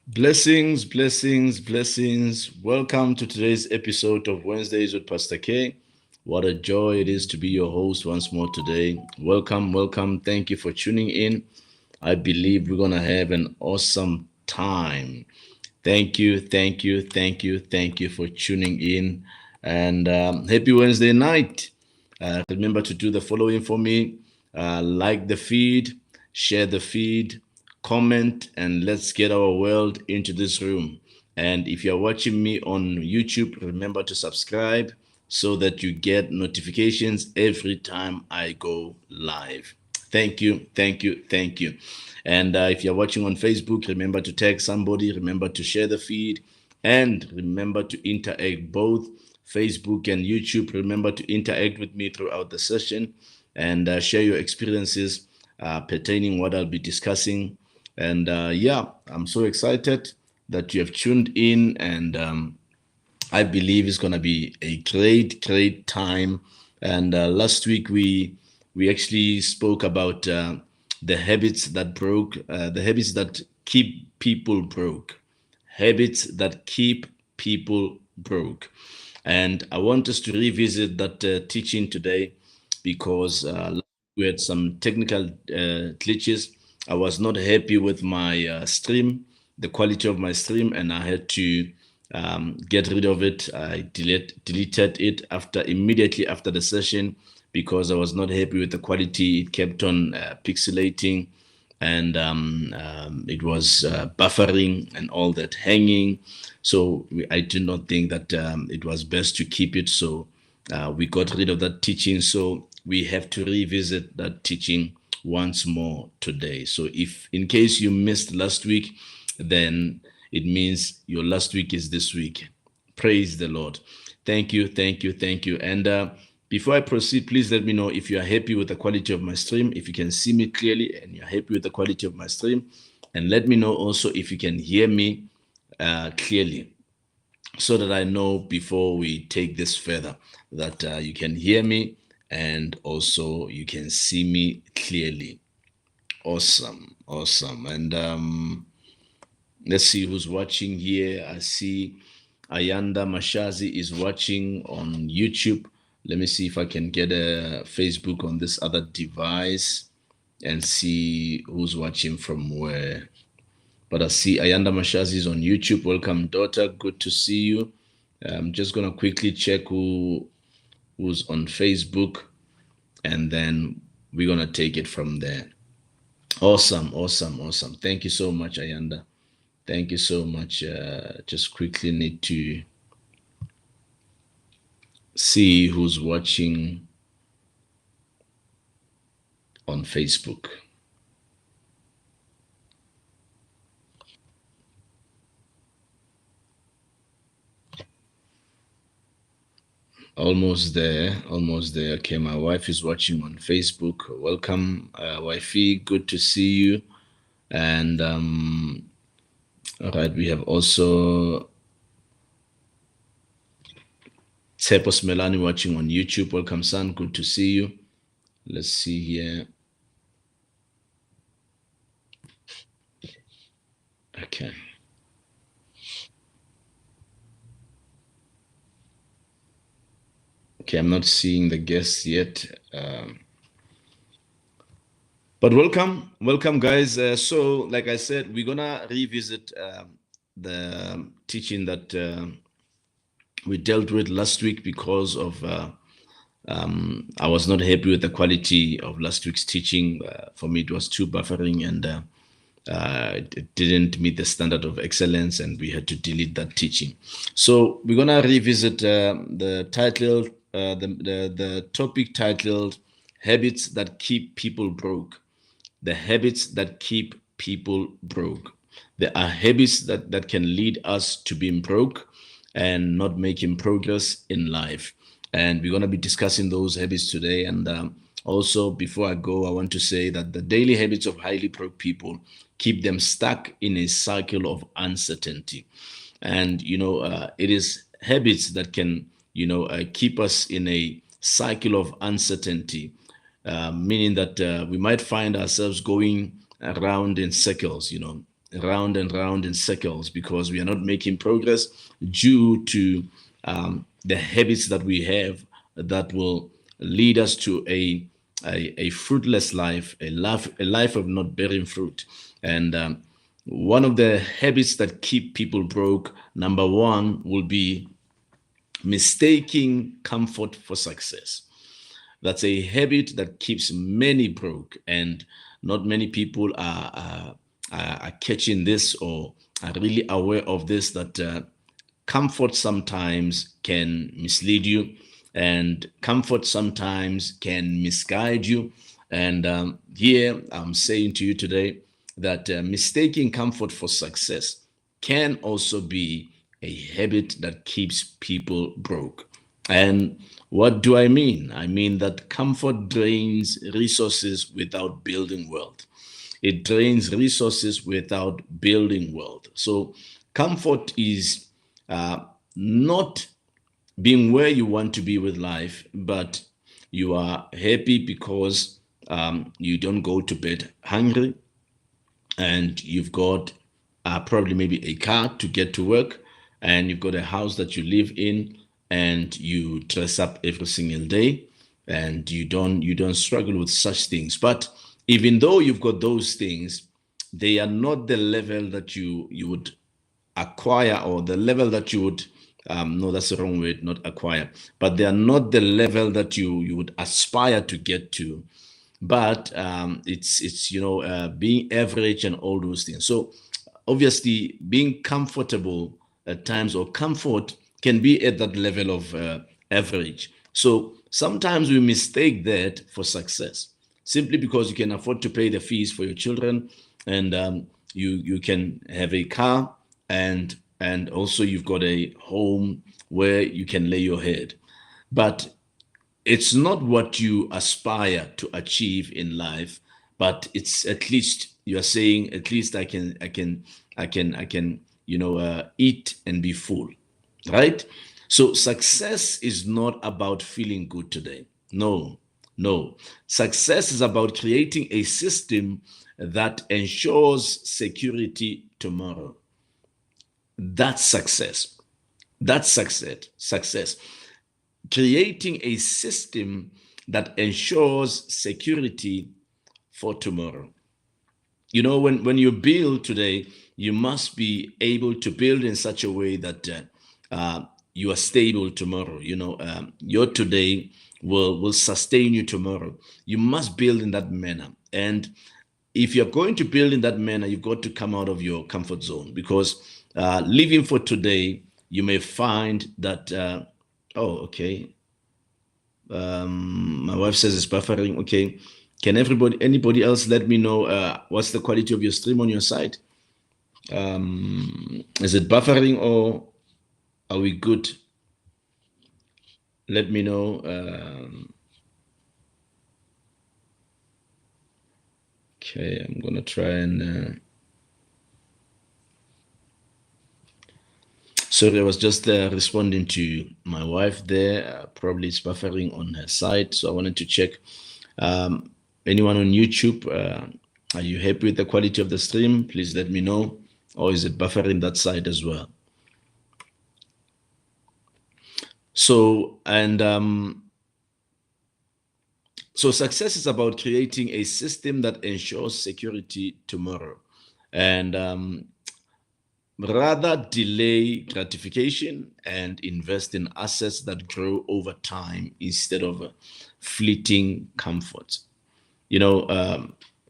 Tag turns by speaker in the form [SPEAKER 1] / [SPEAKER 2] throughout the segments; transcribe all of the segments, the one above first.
[SPEAKER 1] Blessings, blessings, blessings. Welcome to today's episode of Wednesdays with Pastor K. What a joy it is to be your host once more today. Welcome, welcome. Thank you for tuning in. I believe we're going to have an awesome time. Thank you, thank you, thank you, thank you for tuning in. And happy Wednesday night. Remember to do the following for me: like the feed, share the feed, comment, and let's get our world into this room. And if you're watching me on YouTube, remember to subscribe so that you get notifications every time I go live. Thank you, thank you, thank you. And if you're watching on Facebook, remember to tag somebody, remember to share the feed, and remember to interact both Facebook and YouTube. Remember to interact with me throughout the session and share your experiences pertaining what I'll be discussing. And yeah, I'm so excited that you have tuned in, and I believe it's gonna be a great, great time. And last week we actually spoke about the habits that broke, the habits that keep people broke, habits that keep people broke. And I want us to revisit that teaching today because we had some technical glitches. I was not happy with my stream, the quality of my stream, and I had to get rid of it. I deleted it immediately after the session because I was not happy with the quality. It kept on pixelating, and it was buffering and all that, hanging. So I did not think that it was best to keep it. So we got rid of that teaching. So we have to revisit that teaching once more today. So if in case you missed last week, then it means your last week is this week. Praise the Lord. Thank you, thank you, thank you. And before I proceed, please let me know if you are happy with the quality of my stream, if you can see me clearly and you're happy with the quality of my stream. And let me know also if you can hear me clearly, so that I know before we take this further that you can hear me and also you can see me clearly. Awesome, awesome. And let's see who's watching here. I see Ayanda Mashazi is watching on YouTube. Let me see if I can get a Facebook on this other device and see who's watching from where. But I see Ayanda Mashazi is on YouTube. Welcome, daughter. Good to see you. I'm just gonna quickly check who's on Facebook, and then we're gonna take it from there. Awesome, awesome, awesome. Thank you so much, Ayanda. Thank you so much. Just quickly need to see who's watching on Facebook. Almost there, almost there. Okay, my wife is watching on Facebook. Welcome, wifey. Good to see you. And all right, we have also Tepos Melani watching on YouTube. Welcome, son. Good to see you. Let's see here. Okay. Okay, I'm not seeing the guests yet. But welcome, welcome, guys. So, like I said, we're gonna revisit the teaching that we dealt with last week because of I was not happy with the quality of last week's teaching. For me, it was too buffering and it didn't meet the standard of excellence, and we had to delete that teaching. So we're gonna revisit the title, the topic titled "Habits That Keep People Broke." The habits that keep people broke. There are habits that can lead us to being broke and not making progress in life. And we're going to be discussing those habits today. And also, before I go, I want to say that the daily habits of highly broke people keep them stuck in a cycle of uncertainty. And, it is habits that can, keep us in a cycle of uncertainty, meaning that we might find ourselves going around in circles, round and round in circles because we are not making progress due to the habits that we have that will lead us to a fruitless life, a life of not bearing fruit. And one of the habits that keep people broke, number one, will be mistaking comfort for success. That's a habit that keeps many broke, and not many people are catching this or are really aware of this, that comfort sometimes can mislead you, and comfort sometimes can misguide you. And here I'm saying to you today that mistaking comfort for success can also be a habit that keeps people broke. And what do I mean? I mean that comfort drains resources without building wealth. It drains resources without building wealth. So comfort is not being where you want to be with life, but you are happy because you don't go to bed hungry, and you've got probably maybe a car to get to work, and you've got a house that you live in, and you dress up every single day, and you don't struggle with such things. But even though you've got those things, they are not the level that you would acquire, or the level that you would no, that's the wrong word, not acquire, but they are not the level that you would aspire to get to. But it's being average and all those things. So obviously being comfortable at times, or comfort can be at that level of average. So sometimes we mistake that for success, simply because you can afford to pay the fees for your children, and you can have a car, and also you've got a home where you can lay your head. But it's not what you aspire to achieve in life, but it's, at least you're saying, at least I can eat and be full, right? So success is not about feeling good today. No, no. Success is about creating a system that ensures security tomorrow. That's success. That's success. Success. Creating a system that ensures security for tomorrow. When you build today, you must be able to build in such a way that you are stable tomorrow. Your today will sustain you tomorrow. You must build in that manner. And if you're going to build in that manner, you've got to come out of your comfort zone, because living for today, you may find that, oh, okay. My wife says it's buffering. Okay. Can anybody else let me know what's the quality of your stream on your side? Is it buffering, or are we good? Let me know. Okay, I'm gonna try and. Sorry, I was just responding to my wife there. Probably it's buffering on her side, so I wanted to check. Anyone on YouTube, are you happy with the quality of the stream? Please let me know. Or is it buffering that side as well? So, so success is about creating a system that ensures security tomorrow, and rather delay gratification and invest in assets that grow over time instead of fleeting comfort.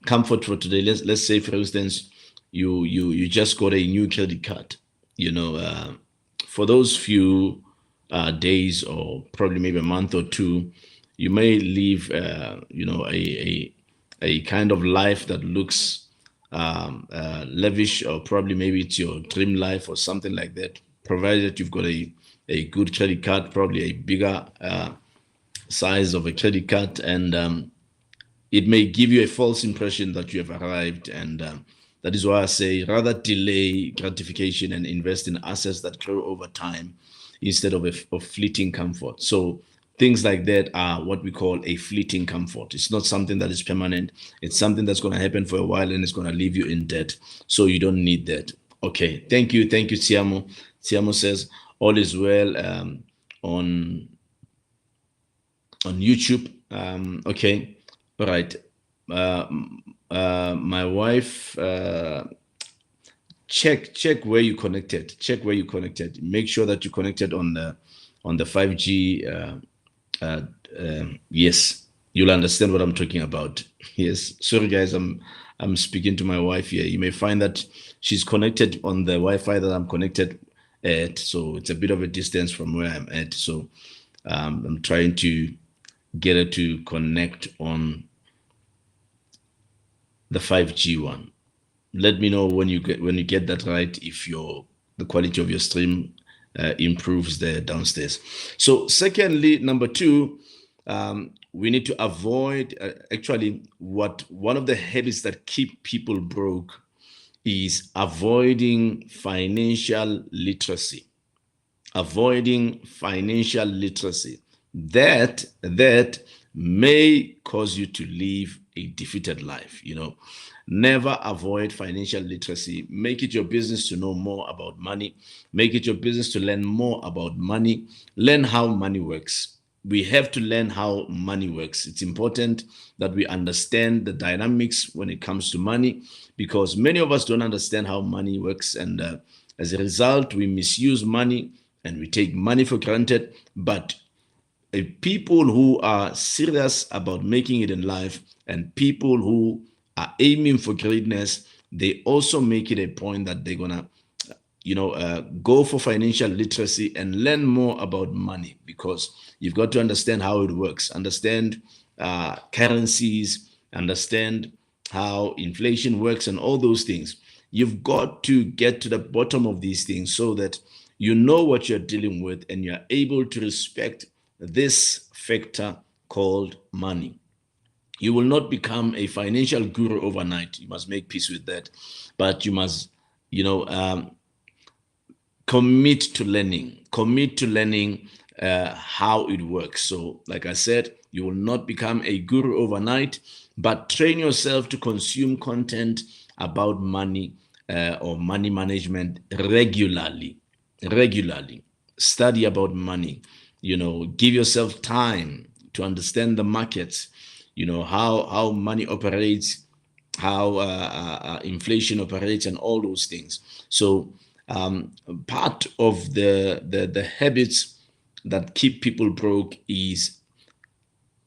[SPEAKER 1] Comfort for today. Let's say, for instance, you just got a new credit card. For those few days, or probably maybe a month or two, you may live, a kind of life that looks lavish, or probably maybe it's your dream life or something like that, provided you've got a good credit card, probably a bigger size of a credit card, and it may give you a false impression that you have arrived. And that is why I say, rather delay gratification and invest in assets that grow over time instead of fleeting comfort. So Things like that are what we call a fleeting comfort. It's not something that is permanent. It's something that's going to happen for a while and it's going to leave you in debt. So you don't need that. Okay. Thank you. Thank you, Tiamo. Tiamo says, all is well on YouTube. Okay. All right. My wife, check where you connected. Check where you connected. Make sure that you connected on the 5G. Yes, you'll understand what I'm talking about. Yes, sorry guys, I'm speaking to my wife here. You may find that she's connected on the Wi-Fi that I'm connected at, so it's a bit of a distance from where I'm at. So I'm trying to get her to connect on the 5G one. Let me know when you get that right, if the quality of your stream improves there downstairs. So secondly, number two, we need to avoid actually one of the habits that keep people broke is avoiding financial literacy. Avoiding financial literacy. That may cause you to live a defeated life. Never avoid financial literacy. Make it your business to know more about money. Make it your business to learn more about money. Learn how money works. We have to learn how money works. It's important that we understand the dynamics when it comes to money, because many of us don't understand how money works, and as a result, we misuse money and we take money for granted. But people who are serious about making it in life and people who are aiming for greatness, they also make it a point that they're gonna go for financial literacy and learn more about money, because you've got to understand how it works, understand currencies, understand how inflation works and all those things. You've got to get to the bottom of these things so that you know what you're dealing with and you're able to respect this factor called money. You will not become a financial guru overnight. You must make peace with that. But you must, commit to learning how it works. So, like I said, you will not become a guru overnight, but train yourself to consume content about money or money management regularly. Study about money. Give yourself time to understand the markets. How money operates, how inflation operates, and all those things. So part of the habits that keep people broke is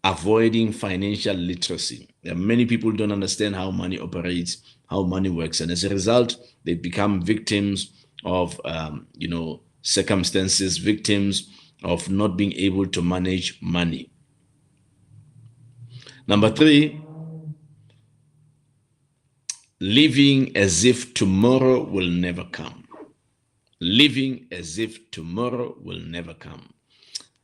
[SPEAKER 1] avoiding financial literacy. Many people don't understand how money operates, how money works, and as a result, they become victims of circumstances, victims of not being able to manage money. Number three, living as if tomorrow will never come. Living as if tomorrow will never come.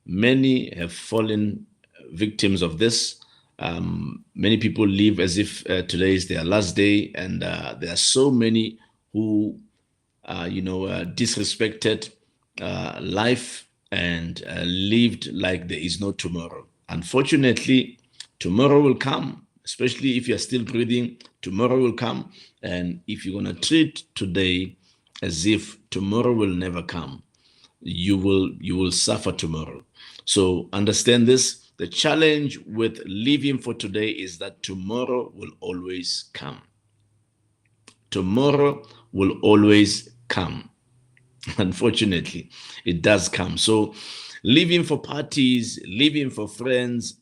[SPEAKER 1] Many have fallen victims of this. Many people live as if today is their last day, and there are so many who, disrespected life and lived like there is no tomorrow. Unfortunately, tomorrow will come, especially if you're still breathing. Tomorrow will come, and if you're going to treat today as if tomorrow will never come, you will suffer tomorrow. So understand this. The challenge with living for today is that tomorrow will always come. Tomorrow will always come. Unfortunately, it does come. So living for parties, living for friends,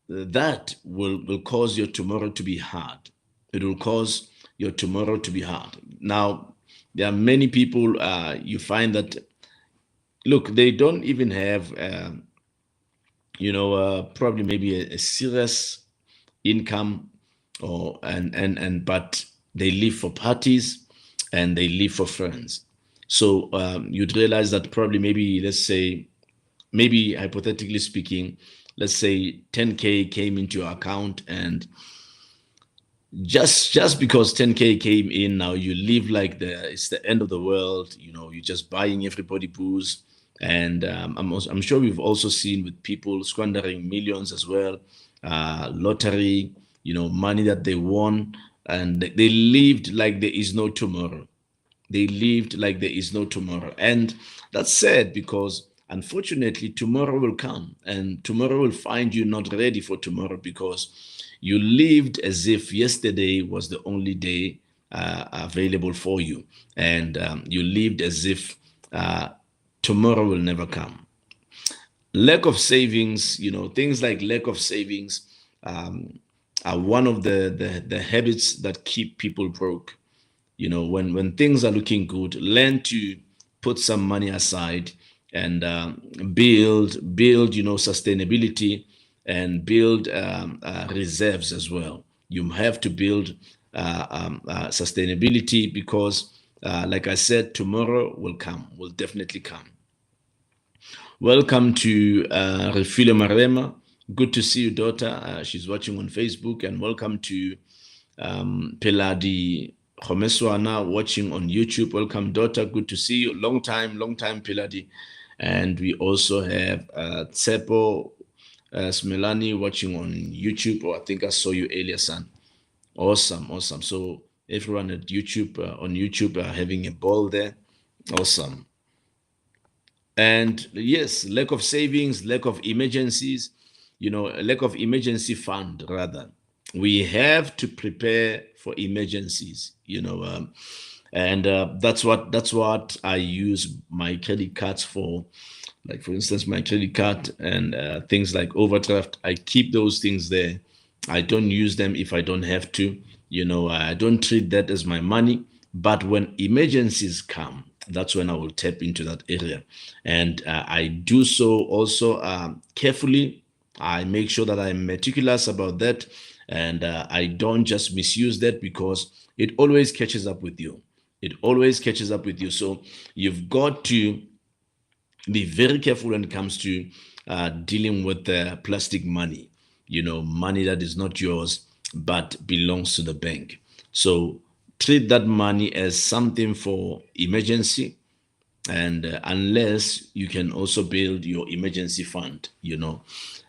[SPEAKER 1] that will cause your tomorrow to be hard. It will cause your tomorrow to be hard. Now, there are many people, you find that, look, they don't even have, probably maybe a serious income, but they live for parties and they live for friends. So you'd realize that probably maybe, let's say, maybe hypothetically speaking, let's say 10K came into your account, and just because 10K came in, now you live like it's the end of the world. You're just buying everybody booze, And I'm sure we've also seen with people squandering millions as well, lottery, money that they won, and they lived like there is no tomorrow. They lived like there is no tomorrow. And that's sad because unfortunately, tomorrow will come and tomorrow will find you not ready for tomorrow because you lived as if yesterday was the only day available for you. And you lived as if tomorrow will never come. Lack of savings, things like lack of savings are one of the habits that keep people broke. When things are looking good, learn to put some money aside and build sustainability and build reserves as well. You have to build sustainability because like I said, tomorrow will definitely come. Welcome to Refile Marema. Good to see you, daughter. She's watching on Facebook. And welcome to Peladi Khomeswana watching on YouTube. Welcome, daughter. Good to see you. Long time, Peladi. And we also have Tsepo Smelani watching on YouTube. I think I saw you earlier, son. Awesome. So everyone at YouTube, on YouTube, are having a ball there. Awesome. And yes, lack of savings, lack of emergencies, lack of emergency fund rather. We have to prepare for emergencies, and that's what I use my credit cards for. Like for instance, my credit card and things like overdraft, I keep those things there. I don't use them if I don't have to. I don't treat that as my money. But when emergencies come, that's when I will tap into that area. And I do so also carefully. I make sure that I'm meticulous about that. And I don't just misuse that because it always catches up with you. It always catches up with you. So you've got to be very careful when it comes to dealing with plastic money, money that is not yours but belongs to the bank. So treat that money as something for emergency, and unless you can also build your emergency fund,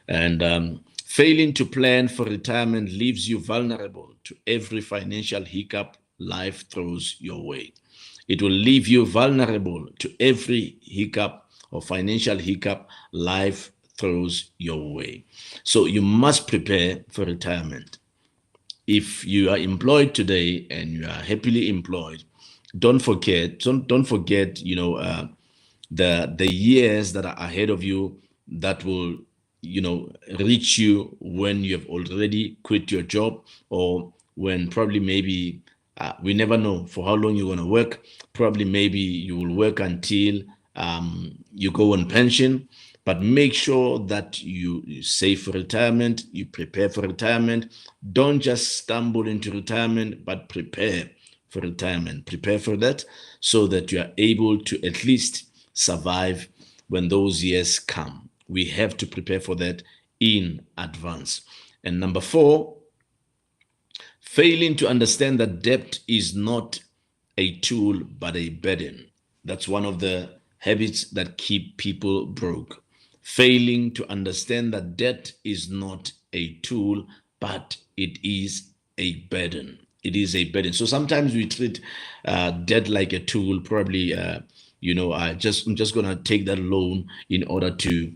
[SPEAKER 1] and failing to plan for retirement leaves you vulnerable to every financial hiccup life throws your way. It will leave you vulnerable to every hiccup or financial hiccup life throws your way. So you must prepare for retirement. If you are employed today and you are happily employed, don't forget, the years that are ahead of you that will, reach you when you have already quit your job, or when probably maybe we never know for how long you're going to work. Probably maybe you will work until you go on pension, but make sure that you save for retirement, you prepare for retirement. Don't just stumble into retirement, but prepare for retirement. Prepare for that so that you are able to at least survive when those years come. We have to prepare for that in advance. And number 4, failing to understand that debt is not a tool but a burden. That's one of the habits that keep people broke. Failing to understand that debt is not a tool but it is a burden. It is a burden. So sometimes we treat debt like a tool. Probably, I'm just gonna take that loan in order to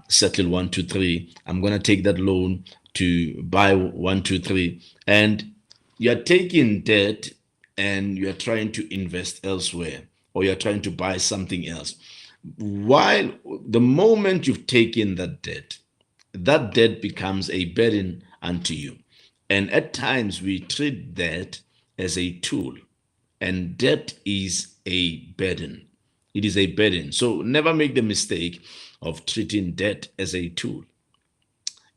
[SPEAKER 1] settle 1, 2, 3. I'm gonna take that loan to buy 1, 2, 3, and you're taking debt and you're trying to invest elsewhere, or you're trying to buy something else. While the moment you've taken that debt becomes a burden unto you. And at times we treat debt as a tool, and debt is a burden. It is a burden. So never make the mistake of treating debt as a tool.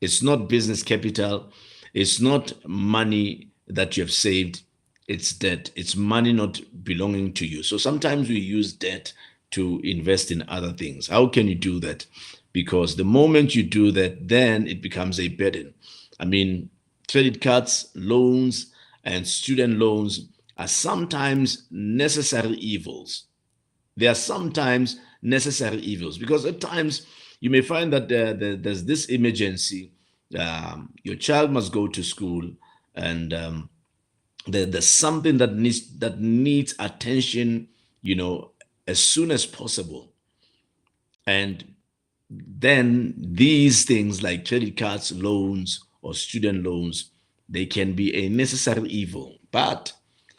[SPEAKER 1] It's not business capital. It's not money that you have saved. It's debt. It's money not belonging to you. So sometimes we use debt to invest in other things. How can you do that? Because the moment you do that, then it becomes a burden. I mean, credit cards, loans, and student loans are sometimes necessary evils. They are sometimes necessary evils, because at times you may find that there's this emergency. Your child must go to school, and there's something that needs attention, as soon as possible. And then these things like credit cards, loans, or student loans, they can be a necessary evil, but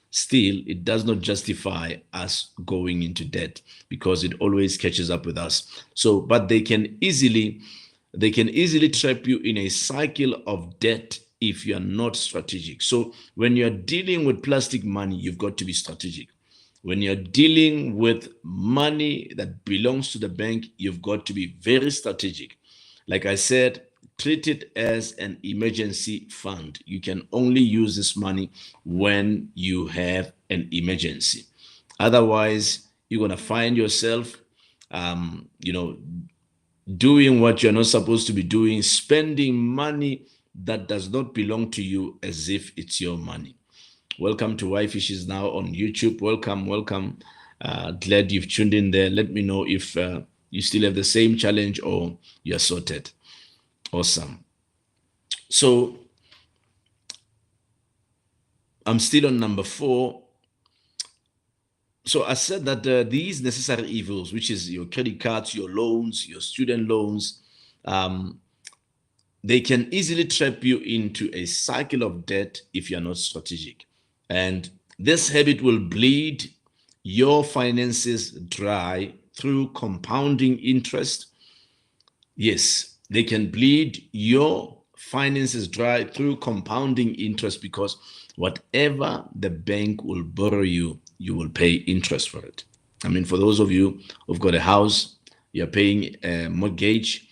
[SPEAKER 1] still it does not justify us going into debt, because it always catches up with us. So, but they can easily trap you in a cycle of debt if you are not strategic. So when you're dealing with plastic money, you've got to be strategic. When you're dealing with money that belongs to the bank, you've got to be very strategic. Like I said, treat it as an emergency fund. You can only use this money when you have an emergency. Otherwise, you're going to find yourself, um, you know, doing what you're not supposed to be doing, spending money that does not belong to you as if it's your money. Welcome to Why Fish is Now on YouTube. Welcome, welcome. Glad you've tuned in there. Let me know if you still have the same challenge or you're sorted. Awesome. So I'm still on number 4. So I said that these necessary evils, which is your credit cards, your loans, your student loans, they can easily trap you into a cycle of debt if you're not strategic. And this habit will bleed your finances dry through compounding interest. Yes, they can bleed your finances dry through compounding interest, because whatever the bank will borrow you, you will pay interest for it. I mean, for those of you who've got a house, you're paying a mortgage,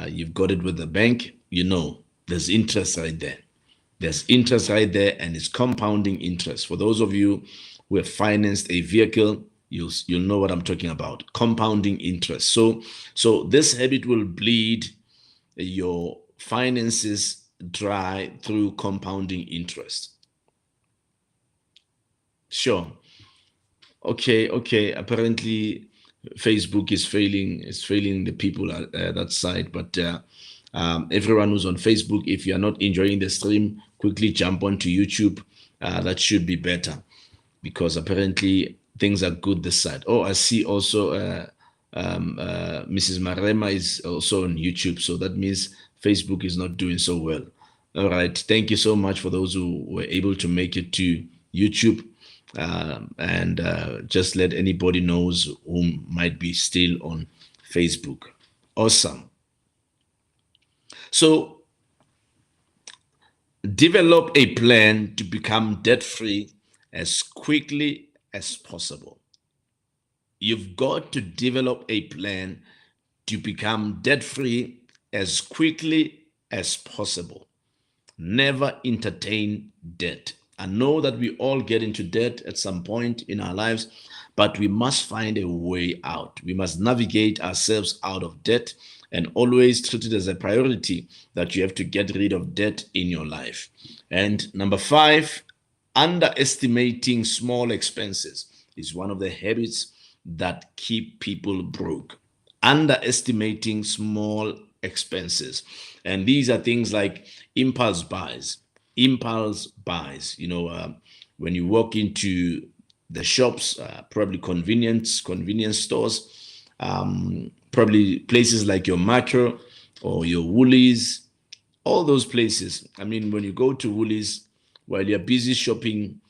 [SPEAKER 1] you've got it with the bank, there's interest right there. There's interest right there, and it's compounding interest. For those of you who have financed a vehicle, you'll know what I'm talking about. Compounding interest. So this habit will bleed your finances dry through compounding interest. Sure. Okay. Apparently, Facebook is failing the people at that side. But everyone who's on Facebook, if you are not enjoying the stream, quickly jump onto YouTube. That should be better, because apparently things are good this side. Oh, I see also Mrs. Marema is also on YouTube. So that means Facebook is not doing so well. All right. Thank you so much for those who were able to make it to YouTube. And just let anybody knows who might be still on Facebook. Awesome. So develop a plan to become debt-free as quickly as possible. You've got to develop a plan to become debt-free as quickly as possible. Never entertain debt. I know that we all get into debt at some point in our lives, but we must find a way out. We must navigate ourselves out of debt, and always treat it as a priority that you have to get rid of debt in your life. And number 5, underestimating small expenses is one of the habits that keep people broke. Underestimating small expenses. And these are things like impulse buys. When you walk into the shops, probably convenience stores, probably places like your Macro or your Woolies, all those places. I mean, when you go to Woolies, while you're busy shopping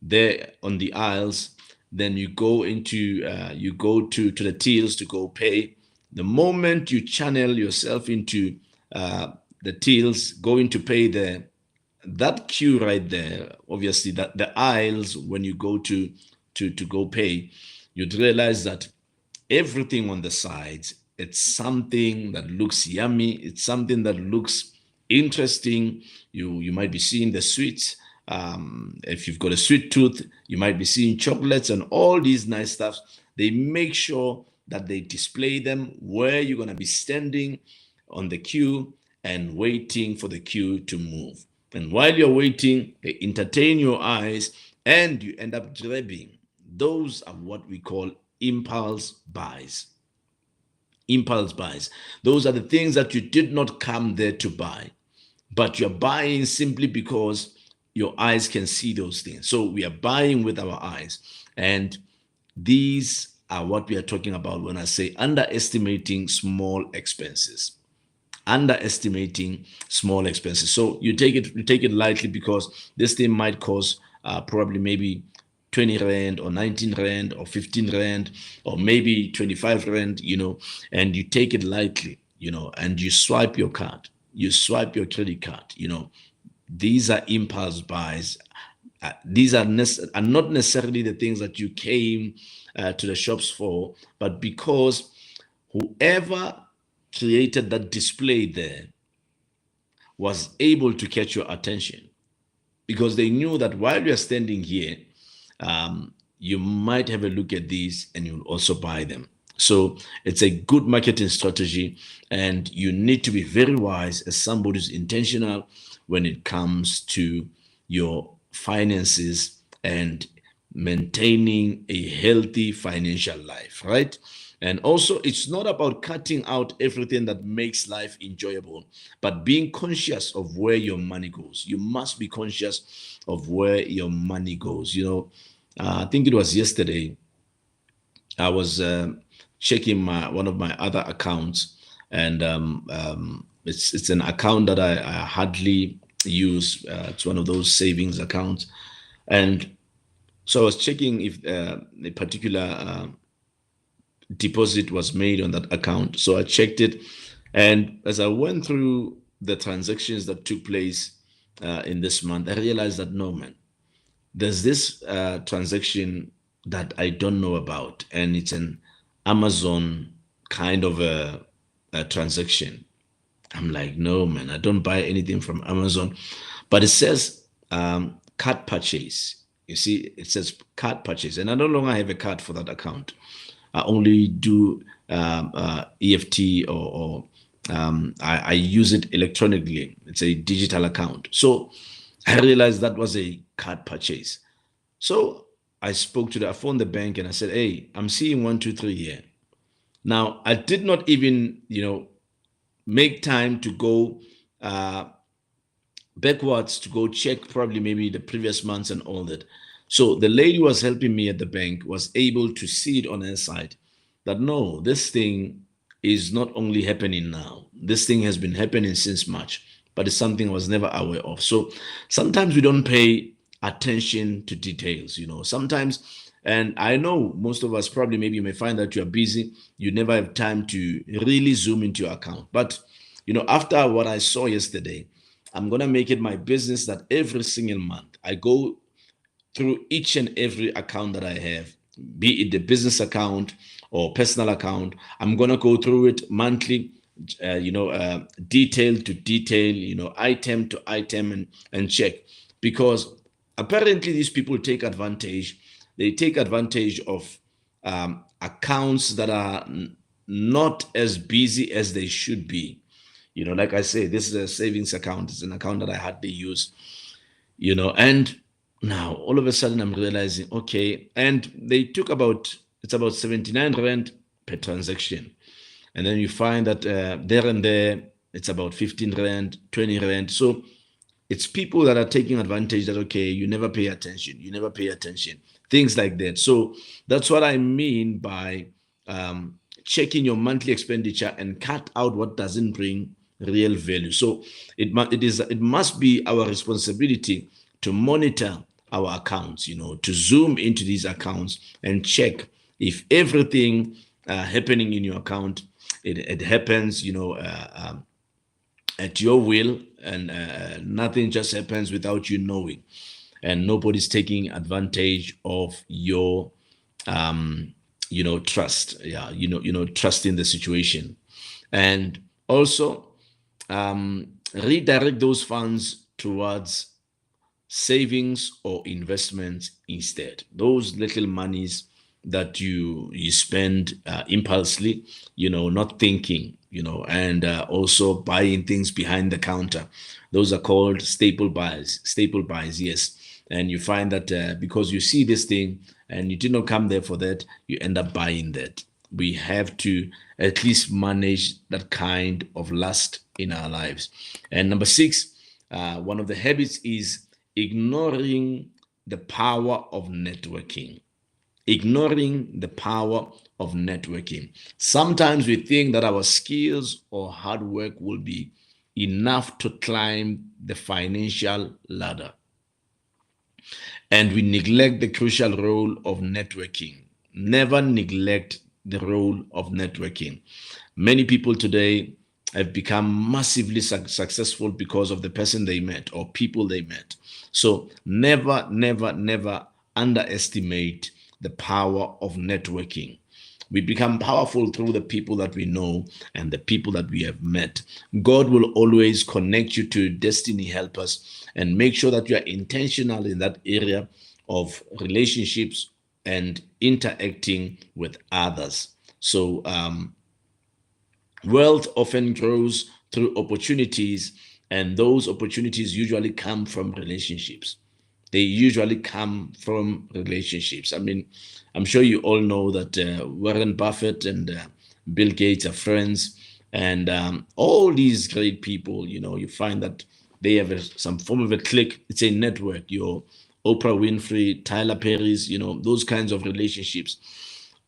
[SPEAKER 1] there on the aisles, then you go to the tills to go pay. The moment you channel yourself into the tills, going to pay there, that queue right there, obviously that the aisles, when you go to go pay, you'd realize that everything on the sides, it's something that looks yummy, it's something that looks interesting. You might be seeing the sweets. If you've got a sweet tooth, you might be seeing chocolates and all these nice stuff. They make sure that they display them where you're going to be standing on the queue and waiting for the queue to move. And while you're waiting, they entertain your eyes and you end up grabbing. Those are what we call impulse buys. Impulse buys. Those are the things that you did not come there to buy, but you're buying simply because your eyes can see those things. So we are buying with our eyes. And these are what we are talking about when I say underestimating small expenses. Underestimating small expenses. So you take it lightly because this thing might cost probably maybe 20 rand or 19 rand or 15 rand or maybe 25 rand, and you take it lightly, and you swipe your card, you swipe your credit card. These are impulse buys. These are not necessarily the things that you came to the shops for, but because whoever created that display there was able to catch your attention, because they knew that while you're standing here, you might have a look at these and you'll also buy them. So it's a good marketing strategy, and you need to be very wise as somebody who's intentional when it comes to your finances and maintaining a healthy financial life, right? And also, it's not about cutting out everything that makes life enjoyable, but being conscious of where your money goes. You must be conscious of where your money goes. I think it was yesterday, I was checking one of my other accounts, and it's an account that I hardly use. It's one of those savings accounts, and so I was checking if a particular deposit was made on that account. So I checked it, and as I went through the transactions that took place in this month, I realized that no, man, there's this transaction that I don't know about, and it's an Amazon kind of a transaction. I'm like, no, man, I don't buy anything from Amazon, but it says card purchase. You see, it says card purchase, and I no longer have a card for that account. I only do EFT or I use it electronically. It's a digital account. So I realized that was a card purchase. So I phoned the bank and I said, hey, I'm seeing 123 here. Now, I did not even, make time to go backwards to go check probably maybe the previous months and all that. So the lady who was helping me at the bank was able to see it on her side that no, this thing is not only happening now. This thing has been happening since March, but it's something I was never aware of. So sometimes we don't pay attention to details, sometimes. And I know most of us probably maybe you may find that you're busy. You never have time to really zoom into your account. But, after what I saw yesterday, I'm going to make it my business that every single month I go through each and every account that I have, be it the business account or personal account. I'm going to go through it monthly, detail to detail, item to item and check, because apparently these people take advantage. They take advantage of accounts that are not as busy as they should be. Like I say, this is a savings account. It's an account that I hardly use, and now all of a sudden I'm realizing, okay, and they took it's about 79 rand per transaction. And then you find that there and there, it's about 15 rand, 20 rand. So it's people that are taking advantage that, okay, you never pay attention, things like that. So that's what I mean by checking your monthly expenditure and cut out what doesn't bring real value. So it must be our responsibility to monitor our accounts, to zoom into these accounts and check if everything happening in your account, it happens, at your will, and nothing just happens without you knowing, and nobody's taking advantage of your trust. Yeah, trust in the situation. And also redirect those funds towards savings or investments instead. Those little monies that you spend impulsively, not thinking, and also buying things behind the counter. Those are called staple buys, yes. And you find that because you see this thing and you did not come there for that, you end up buying that. We have to at least manage that kind of lust in our lives. And number six, one of the habits is ignoring the power of networking. Ignoring the power of networking. Sometimes we think that our skills or hard work will be enough to climb the financial ladder, and we neglect the crucial role of networking. Never neglect the role of networking. Many people today have become massively successful because of the person they met or people they met. So never, never, never underestimate the power of networking. We become powerful through the people that we know and the people that we have met. God will always connect you to destiny helpers, and make sure that you are intentional in that area of relationships and interacting with others. So, wealth often grows through opportunities, and those opportunities usually come from relationships. They usually come from relationships. I mean, I'm sure you all know that Warren Buffett and Bill Gates are friends, and all these great people, you find that they have some form of a clique. It's a network. Your Oprah Winfrey, Tyler Perry's, those kinds of relationships.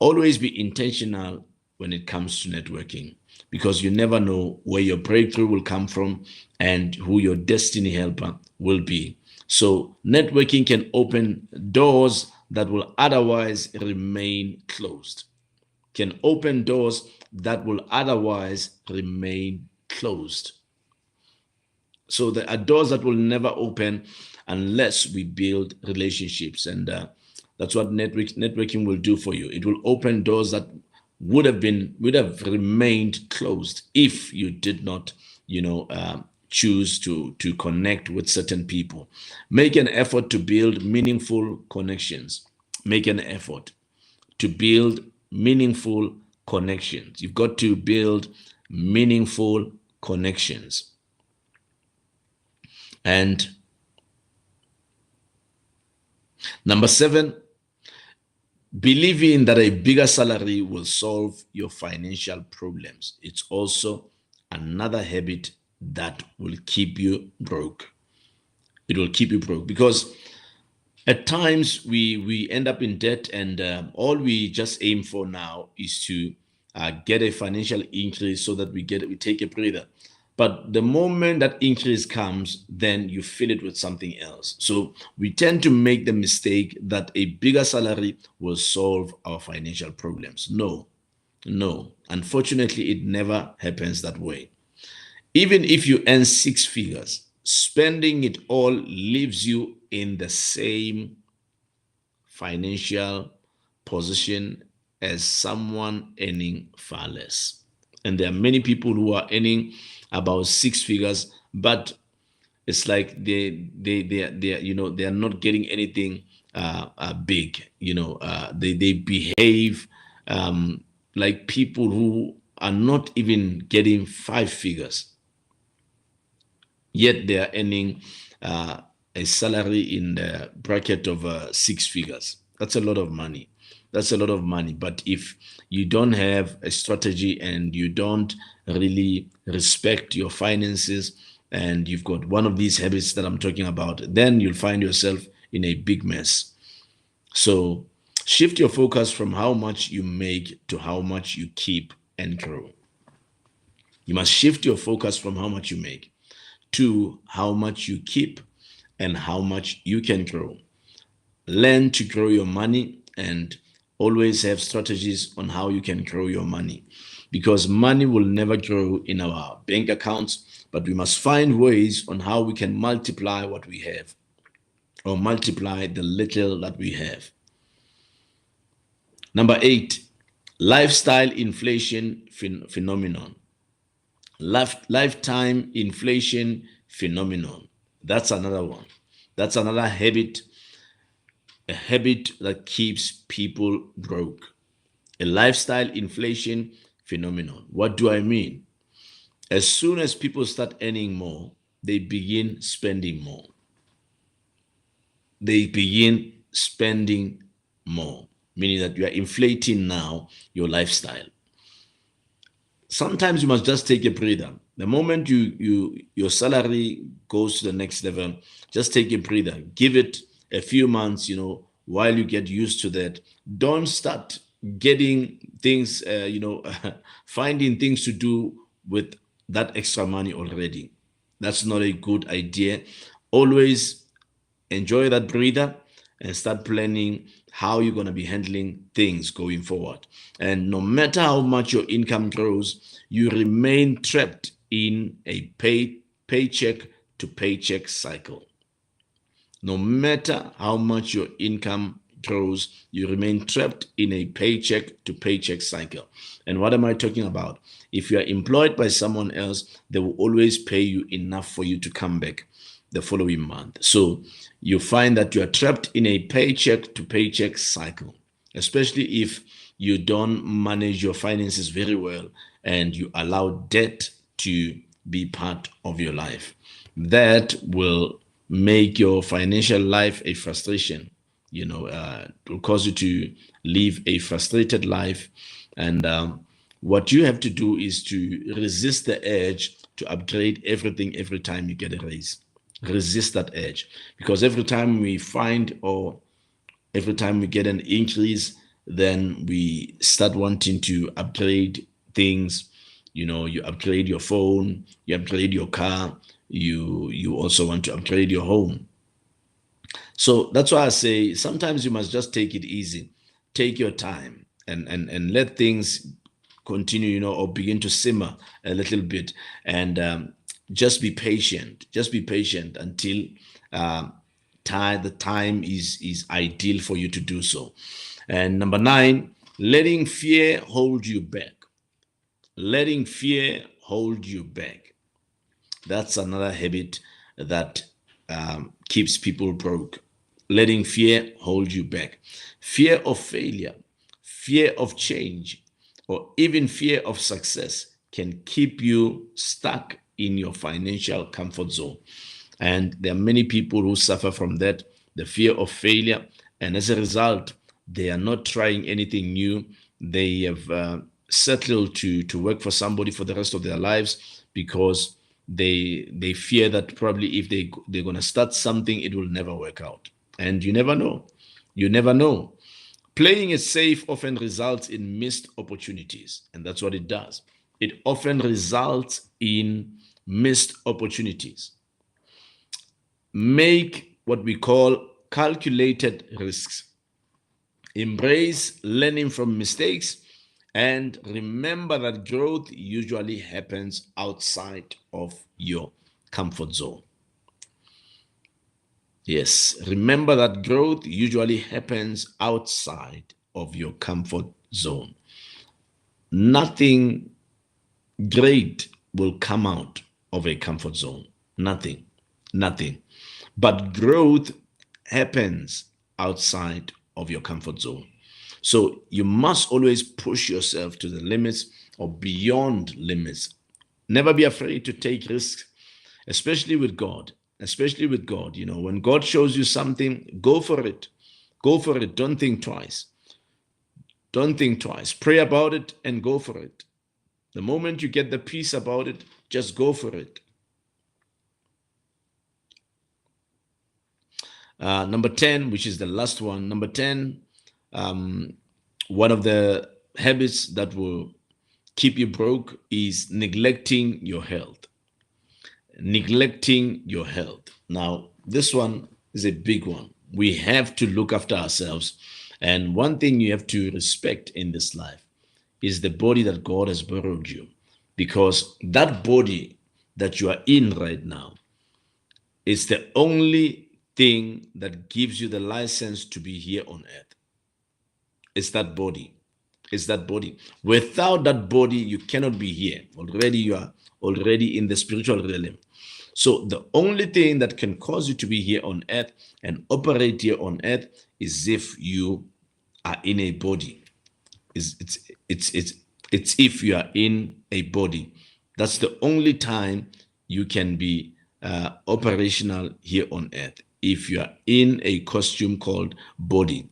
[SPEAKER 1] Always be intentional when it comes to networking, because you never know where your breakthrough will come from and who your destiny helper will be. So, networking can open doors that will otherwise remain closed. Can open doors that will otherwise remain closed. So, there are doors that will never open unless we build relationships. And that's what networking will do for you. It will open doors that would have remained closed if you did not, choose to connect with certain people. Make an effort to build meaningful connections. Make an effort to build meaningful connections. You've got to build meaningful connections. And number seven, believing that a bigger salary will solve your financial problems. It's also another habit that will keep you broke. It will keep you broke, because at times we end up in debt, and all we just aim for now is to get a financial increase so that we take a breather. But the moment that increase comes, then you fill it with something else. So we tend to make the mistake that a bigger salary will solve our financial problems. No, no. Unfortunately, it never happens that way. Even if you earn six figures, spending it all leaves you in the same financial position as someone earning far less. And there are many people who are earning about six figures, but it's like they are not getting anything big. They behave like people who are not even getting five figures, yet they are earning a salary in the bracket of six figures. That's a lot of money. That's a lot of money. But if you don't have a strategy and you don't really respect your finances, and you've got one of these habits that I'm talking about, then you'll find yourself in a big mess. So shift your focus from how much you make to how much you keep and grow. You must shift your focus from how much you make to how much you keep and how much you can grow. Learn to grow your money, and always have strategies on how you can grow your money, because money will never grow in our bank accounts, but we must find ways on how we can multiply what we have, or multiply the little that we have. Number 8, lifestyle inflation phenomenon. Lifetime inflation phenomenon. That's another one. That's another habit, a habit that keeps people broke. A lifestyle inflation phenomenon. What do I mean? As soon as people start earning more, they begin spending more. They begin spending more, meaning that you are inflating now your lifestyle. Sometimes you must just take a breather. The moment your salary goes to the next level, just take a breather. Give it a few months, while you get used to that. Don't start getting things, finding things to do with that extra money already. That's not a good idea. Always enjoy that breather and start planning how you're going to be handling things going forward. And no matter how much your income grows, you remain trapped in a paycheck to paycheck cycle. No matter how much your income grows, you remain trapped in a paycheck to paycheck cycle. And what am I talking about? If you are employed by someone else, they will always pay you enough for you to come back the following month. So you find that you are trapped in a paycheck to paycheck cycle, especially if you don't manage your finances very well and you allow debt to be part of your life. That will make your financial life a frustration. It will cause you to live a frustrated life. And what you have to do is to resist the urge to upgrade everything every time you get a raise. Resist that urge, because every time we find, or every time we get an increase, then we start wanting to upgrade things. You upgrade your phone, you upgrade your car, you also want to upgrade your home. So that's why I say sometimes you must just take it easy, take your time, and let things continue, or begin to simmer a little bit, and just be patient. Just be patient until the time is ideal for you to do so. And number 9, letting fear hold you back. Letting fear hold you back. That's another habit that keeps people broke. Letting fear hold you back. Fear of failure, fear of change, or even fear of success can keep you stuck in your financial comfort zone. And there are many people who suffer from that, the fear of failure. And as a result, they are not trying anything new. They have settled to work for somebody for the rest of their lives, because they fear that probably if they're going to start something, it will never work out. And you never know. You never know. Playing it safe often results in missed opportunities. And that's what it does. It often results in missed opportunities. Make what we call calculated risks. Embrace learning from mistakes, and remember that growth usually happens outside of your comfort zone. Yes, remember that growth usually happens outside of your comfort zone. Nothing great will come out of a comfort zone. Nothing. But growth happens outside of your comfort zone. So you must always push yourself to the limits or beyond limits. Never be afraid to take risks, especially with God. Especially with God. When God shows you something, go for it. Go for it. Don't think twice. Don't think twice. Pray about it and go for it. The moment you get the peace about it, just go for it. Number 10, which is the last one. Number 10, one of the habits that will keep you broke is neglecting your health. Neglecting your health. Now, this one is a big one. We have to look after ourselves. And one thing you have to respect in this life is the body that God has borrowed you. Because that body that you are in right now is the only thing that gives you the license to be here on earth. It's that body. It's that body. Without that body, you cannot be here. Already you are already in the spiritual realm. So the only thing that can cause you to be here on earth and operate here on earth is if you are in a body. It's if you are in a body. That's the only time you can be operational here on earth, if you are in a costume called body.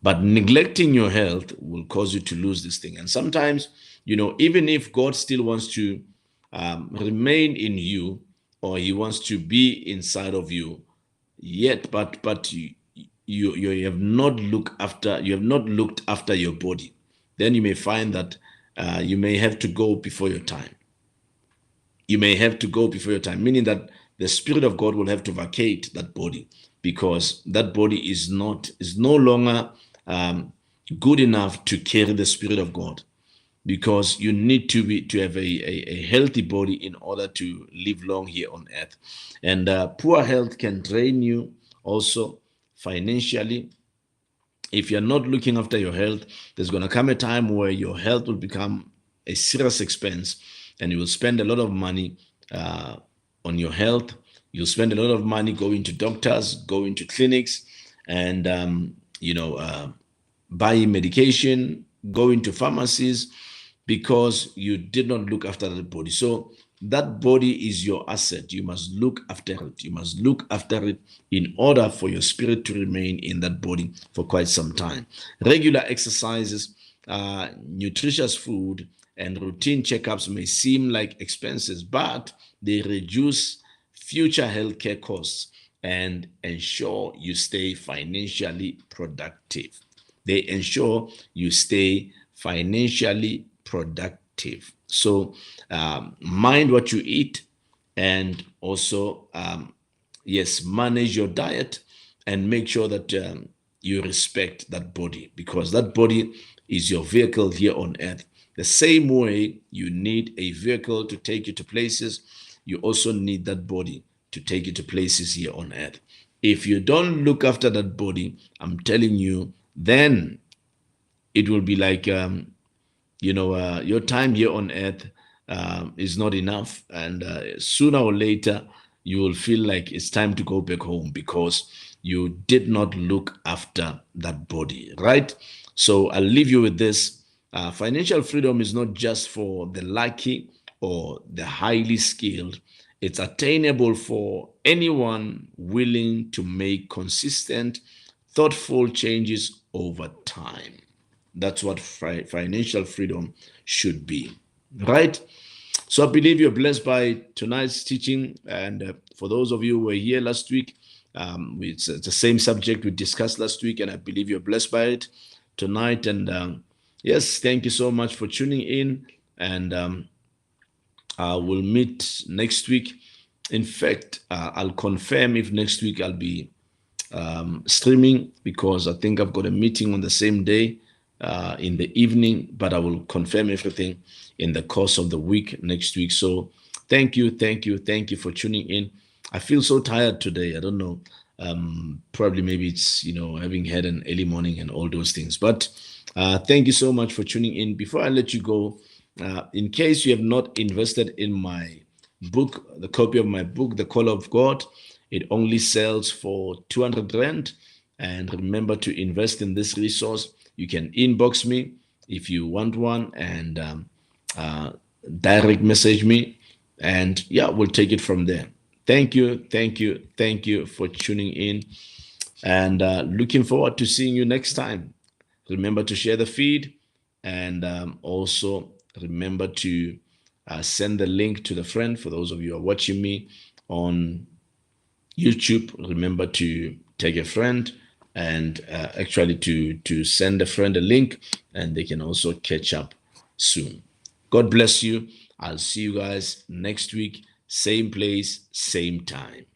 [SPEAKER 1] But neglecting your health will cause you to lose this thing. And sometimes, even if God still wants to remain in you, or He wants to be inside of you, yet, but you have not looked after your body, then you may find that you may have to go before your time. You may have to go before your time, meaning that the Spirit of God will have to vacate that body, because that body is no longer good enough to carry the Spirit of God, because you need to have a healthy body in order to live long here on earth. And poor health can drain you also financially. If you're not looking after your health, there's going to come a time where your health will become a serious expense, and you will spend a lot of money on your health. You'll spend a lot of money going to doctors, going to clinics, and buying medication, going to pharmacies, because you did not look after that body. So that body is your asset. You must look after it. You must look after it in order for your spirit to remain in that body for quite some time. Regular exercises, nutritious food, and routine checkups may seem like expenses, but they reduce future healthcare costs and ensure you stay financially productive. They ensure you stay financially productive. So mind what you eat, and also yes, manage your diet, and make sure that you respect that body, because that body is your vehicle here on earth. The same way you need a vehicle to take you to places, you also need that body to take you to places here on earth. If you don't look after that body, I'm telling you, then it will be like your time here on earth is not enough, and sooner or later you will feel like it's time to go back home, because you did not look after that body, right? So I'll leave you with this. Financial freedom is not just for the lucky or the highly skilled. It's attainable for anyone willing to make consistent, thoughtful changes over time. That's what financial freedom should be, right? So I believe you're blessed by tonight's teaching. And for those of you who were here last week, it's the same subject we discussed last week, and I believe you're blessed by it tonight. And yes, thank you so much for tuning in. And we'll meet next week. In fact, I'll confirm if next week I'll be streaming, because I think I've got a meeting on the same day in the evening, but I will confirm everything in the course of the week next week. So thank you for tuning in. I feel so tired today. I don't know. Probably maybe it's having had an early morning and all those things. But thank you so much for tuning in. Before I let you go, in case you have not invested in my book, the copy of my book, The Call of God, it only sells for 200 Rand. And remember to invest in this resource. You can inbox me if you want one, and direct message me, and yeah, we'll take it from there. Thank you for tuning in, and looking forward to seeing you next time. Remember to share the feed, and also remember to send the link to the friend. For those of you who are watching me on YouTube, remember to take a friend, and actually to send a friend a link, and they can also catch up soon. God bless you. I'll see you guys next week, same place, same time.